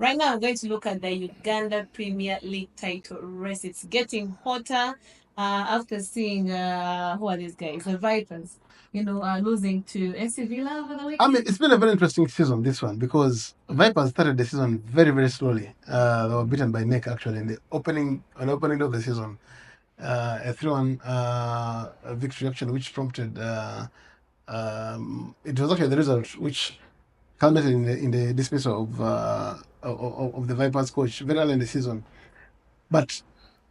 Right now, I'm going to look at the Uganda Premier League title race. It's getting hotter after seeing who are these guys? The Vipers. Losing to AC Villa over the weekend. I mean, it's been a very interesting season, this one, because Vipers started the season very, very slowly. They were beaten by Neck actually in the opening of the season. A 3-1 victory actually, which prompted it was actually the result which culminated in the dismissal of the Vipers coach very early in the season. But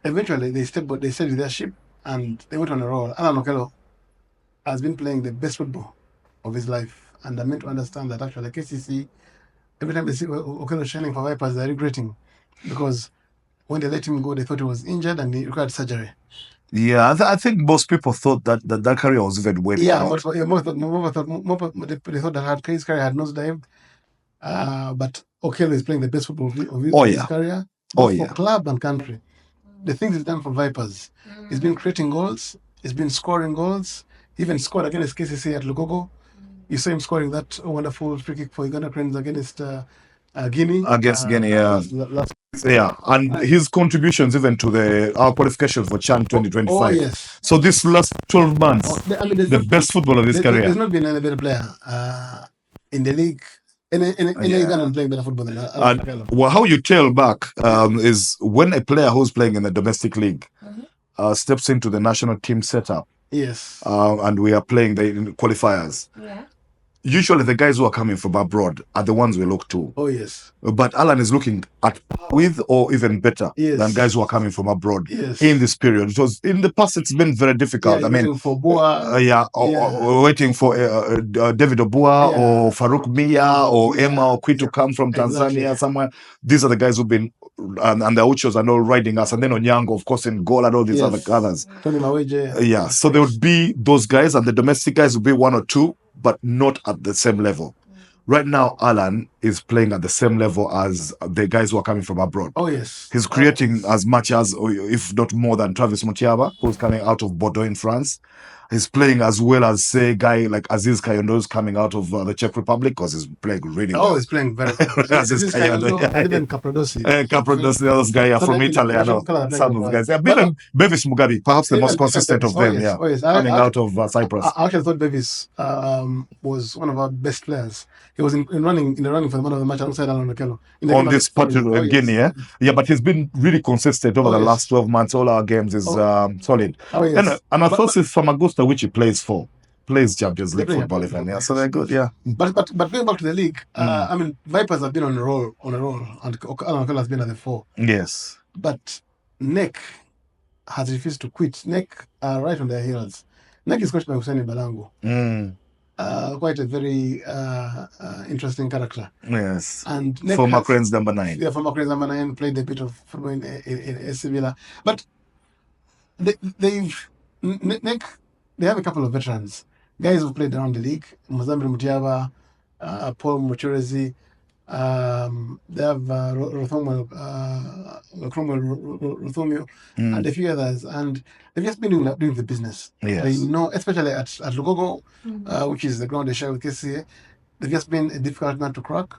eventually they steadied their ship and they went on a roll. Alan Okello has been playing the best football of his life, and I'm meant to understand that actually KCC, every time they see Okello shining for Vipers, they're regretting, because when they let him go, they thought he was injured and he required surgery. Yeah, I think most people thought that career was even way Yeah, out. most they thought that his career had nosedived. But Okello is playing the best football of his career, both for club and country. The things he's done for Vipers, he's been creating goals, he's been scoring goals, he even scored against KCC at Lugogo. You saw him scoring that wonderful free kick for Uganda Cranes against Guinea. Against Guinea, yeah. Yeah, and his contributions even to our qualification for CHAN 2025. Oh, yes. So this last 12 months, the best football of his career. There's not been any better player in the league. Any Ugandan playing better football than Okello. Well, how you tail back is when a player who's playing in the domestic league steps into the national team setup. Yes. And we are playing the qualifiers. Yeah. Usually the guys who are coming from abroad are the ones we look to. Oh, yes. But Alan is looking at with or even better than guys who are coming from abroad in this period. Because in the past, it's been very difficult. Yeah, I mean, waiting for Boa. Waiting for David Obua or Farouk Mia or Emma or Kui to come from Tanzania somewhere. These are the guys who've been, and the Uchos are all riding us. And then Onyango, of course, in goal and all these other others. Tony Maweje. Yeah, so there would be those guys, and the domestic guys would be one or two, but not at the same level. Right now, Alan is playing at the same level as the guys who are coming from abroad. Oh, yes. He's creating as much as, if not more than Travis Mutiaba, who's coming out of Bordeaux in France. He's playing as well as, say, a guy like Aziz Kayondo is coming out of the Czech Republic, because he's playing really well. Oh, he's playing very well. Aziz Kayondo. And even Caprodossi. Caprodossi, those guys are from Italy. I know. Some of the guys. Bevis Mugabe, perhaps the most consistent of them, coming out of Cyprus. I actually thought Bevis was one of our best players. He was in the running for the man of the match alongside Alan Okello. On this particular Guinea, yeah, but he's been really consistent over the last 12 months. All our games is solid. Oh, yes. And I thought it's Famagusta, which he plays Champions League football, so they're good, yeah. But going back to the league, I mean, Vipers have been on a roll, and Alan Okello has been at the fore. Yes. But Nec has refused to quit. Nec are right on their heels. Nec is coached by Hussein Balango. Quite a very interesting character. Yes. And former Cranes number 9. Yeah, former Cranes number 9, played a bit of football in AC Villa. But they have a couple of veterans, guys who played around the league. Mozambique Mutiaba, Paul Mochorezi. They have Rothomio, and a few others, and they've just been doing the business. Yes. They know, especially at Lugogo, which is the ground they share with KCA, they've just been a difficult nut to crack.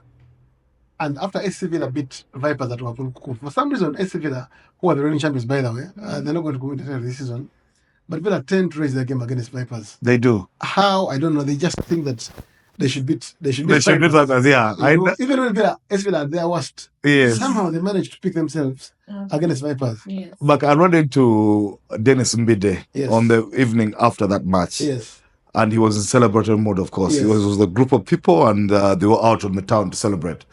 And after AC Villa beat Vipers at Wakulkuku, for some reason, AC Villa, who are the reigning champions by the way, they're not going to go into this season, but Villa tend to raise their game against Vipers. They do. How? I don't know. They just think that they should beat Vipers, yeah. Even when AC Villa are their worst, somehow they managed to pick themselves against Vipers. Yes. But I ran into Dennis Mbide on the evening after that match. Yes. And he was in celebratory mode, of course. He was with a group of people, and they were out on the town to celebrate.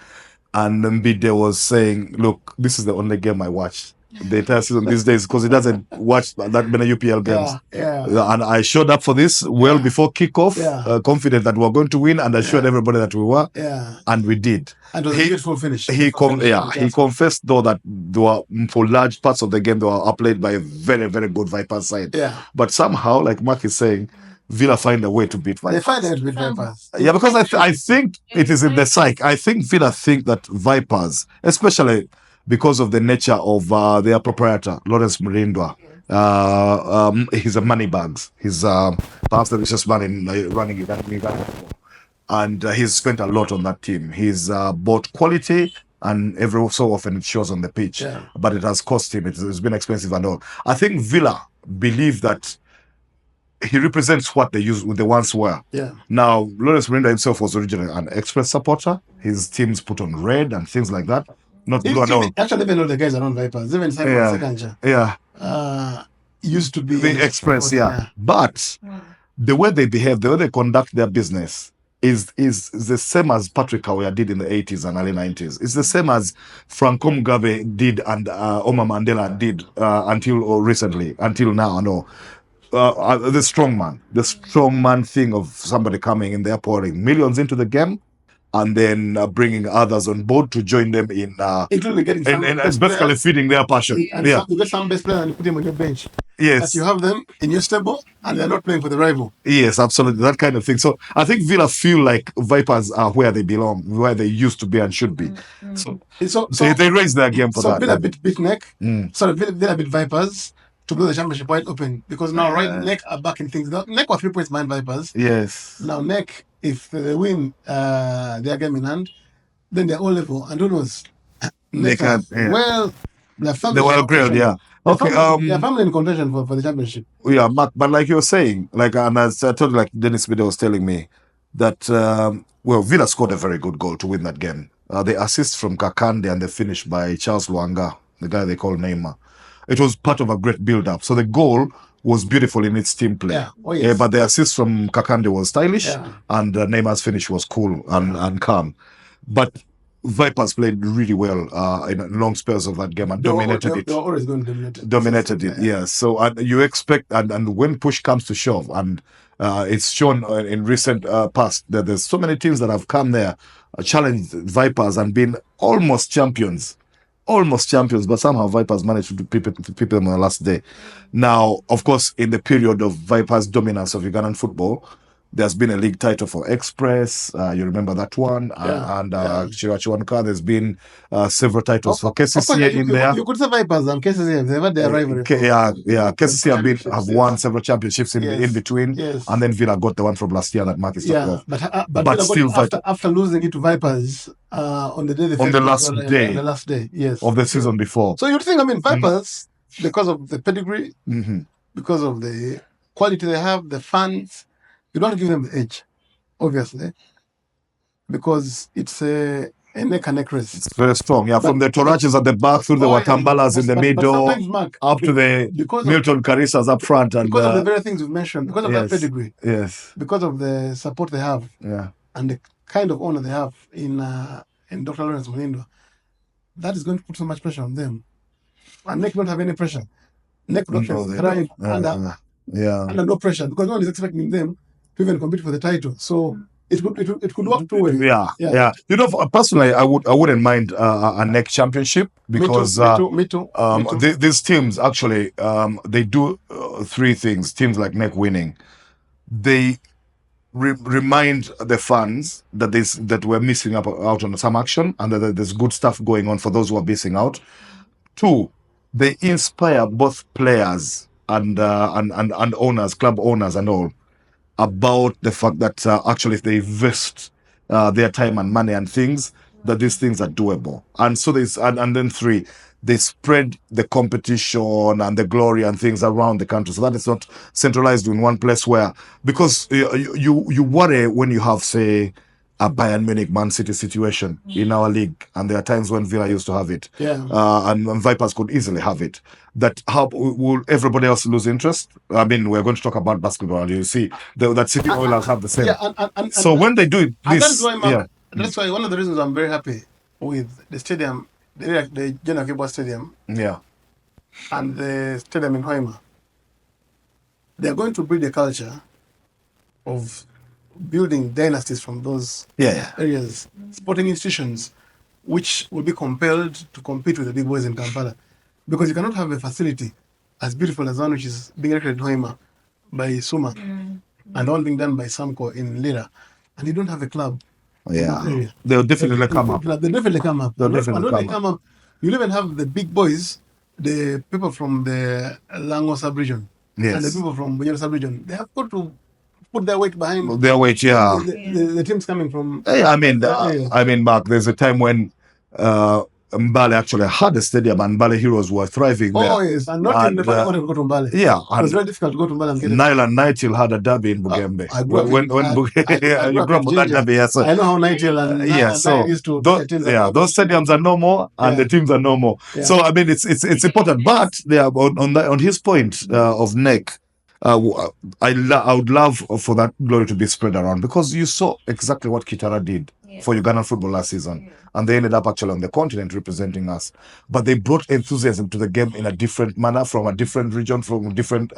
And Mbide was saying, look, this is the only game I watched the entire season these days, because he doesn't watch that many UPL games. And I showed up for this before kickoff, confident that we were going to win, and I showed everybody that we were, and we did. And it was a beautiful finish. He confessed, though, that there were, for large parts of the game, they were outplayed by a very, very good Vipers side. But somehow, like Mark is saying, Villa find a way to beat Vipers. They find a way to beat Vipers. Yeah, because I think it is in the psyche. I think Villa think that Vipers, especially because of the nature of their proprietor, Lawrence Mrindwa, he's a money bags. He's perhaps the richest man in running Uganda. And he's spent a lot on that team. He's bought quality and every so often it shows on the pitch. Yeah. But it has cost him. It's been expensive and all. I think Villa believe that he represents what they once were. Yeah. Now, Lawrence Miranda himself was originally an Express supporter. His teams put on red and things like that. Not blue and all. Actually, even all the guys around Vipers, even Simon Sekanja, used to be the Express, But the way they behave, the way they conduct their business is the same as Patrick Kawaya did in the 80s and early 90s. It's the same as Franco Mugabe did and Omar Mandela did until recently, until now. No. The strongman thing of somebody coming in there, pouring millions into the game, and then bringing others on board to join them in, including getting some and it's basically feeding their passion. And you get some best player and you put him on your bench. Yes, that you have them in your stable and they're not playing for the rival. Yes, absolutely, that kind of thing. So I think Villa feel like Vipers are where they belong, where they used to be and should be. So they raise their game for that. So Villa beat Nec. Sorry, Villa beat Vipers to blow the championship wide open, because now Nec are back in things. Nec were 3 points behind Vipers. Yes. Now Nec, if they win their game in hand, then they're all level, and who knows? Well, they were grilled, yeah. Okay, they're family in contention for the championship. Yeah, Mark, but like you were saying, like, and as I told you, like Dennis Bide was telling me that Villa scored a very good goal to win that game. The assist from Kakande and the finish by Charles Luanga, the guy they call Neymar. It was part of a great build-up. So the goal was beautiful in its team play. Yeah. Oh, yes. But the assist from Kakande was stylish, and Neymar's finish was cool and calm. But Vipers played really well in long spells of that game and dominated it. They were always going to dominate it. Dominated it, yes. So you expect, and when push comes to shove, and it's shown in recent past that there's so many teams that have come there, challenged Vipers and been almost champions, but somehow Vipers managed to peep them on the last day. Now, of course, in the period of Vipers' dominance of Ugandan football, there's been a league title for Express. You remember that one? And Chirachiwanka, there's been several titles for KCC in there. You could say Vipers and KCC, they've had their rivalry. KCC have won several championships in between. Yes. And then Villa got the one from last year that Mark is talking of. But still, after losing it to Vipers on the last day, yes, of the season before. So you'd think, Vipers, because of the pedigree, because of the quality they have, the fans, you don't give them the edge, obviously, because it's a neck and neck race. It's very strong, from the Torachis at the back through the Watambalas in the middle, up to the Milton Carisas up front. And because of the very things you've mentioned, because of that pedigree, because of the support they have, and the kind of honor they have in Dr. Lawrence Mulindo, that is going to put so much pressure on them. And Nec don't have any pressure. Nec thrive under no pressure, because no one is expecting them to even compete for the title. So it could work two ways. Yeah. Personally, I wouldn't mind a Nec championship, because me too. These teams actually they do 3 things. Teams like Nec winning, they remind the fans that we're missing out on some action, and that there's good stuff going on for those who are missing out. 2, they inspire both players and owners, club owners and all, about the fact that actually if they invest their time and money and things, that these things are doable. And so and then 3, they spread the competition and the glory and things around the country, so that it's not centralized in one place, where, because you worry when you have, say, a Bayern Munich Man City situation in our league, and there are times when Villa used to have it, and Vipers could easily have it. That how will everybody else lose interest? We're going to talk about basketball, and you see that City Oilers have the same. So when they do it, that's why one of the reasons I'm very happy with the stadium, the General Kibwa Stadium, and the stadium in Hoima. They're going to breed a culture of building dynasties from those areas, sporting institutions, which will be compelled to compete with the big boys in Kampala, because you cannot have a facility as beautiful as one which is being erected in Hoima by Suma, and one being done by Samco in Lira, and you don't have a club. They'll definitely come up. They'll definitely come up. You'll even have the big boys, the people from the Lango sub-region, and the people from Bunyoro sub-region. They have got to put their weight behind their weight. The teams coming from. I mean, Mark, there's a time when Mbale actually had a stadium, and Mbale Heroes were thriving there. Oh yes, and not in the first to go to Mbale. Yeah, it was very difficult to go to Mbale and get Nile and Nightingale had a derby in Bugembe. I grew up You grew up with that derby, yes. I know how Nightingale and Nile used to. Those stadiums are no more, and the teams are no more. Yeah. So I mean, it's important. But they are on his point of Nec. I would love for that glory to be spread around, because you saw exactly what Kitara did for Ugandan football last season, and they ended up actually on the continent representing us. But they brought enthusiasm to the game in a different manner, from a different region, from a different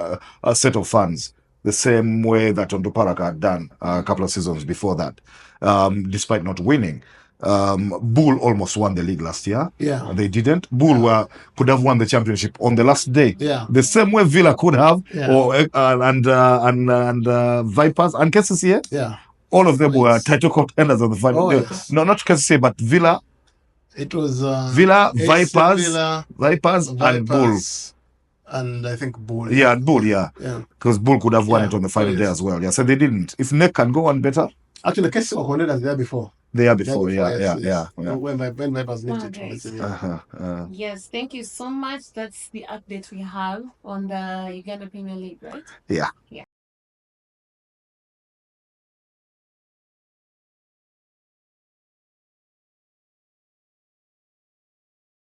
set of fans, the same way that Onduparaka had done a couple of seasons before that, despite not winning. Bull almost won the league last year. Yeah, they didn't. Bull could have won the championship on the last day. Yeah, the same way Villa could have. Or and Vipers and KCCA. Yeah, all of them were title contenders on the final. No, not KCCA, but Villa. It was Villa, Vipers, and Bull. And I think Bull. Yeah, and Bull. Yeah, because Bull could have won it on the final day as well. Yeah, so they didn't. If Nec can go on better. Actually, the case of Honda was there before. Yeah. When Vipers needed Yes, thank you so much. That's the update we have on the Uganda Premier League, right? Yeah.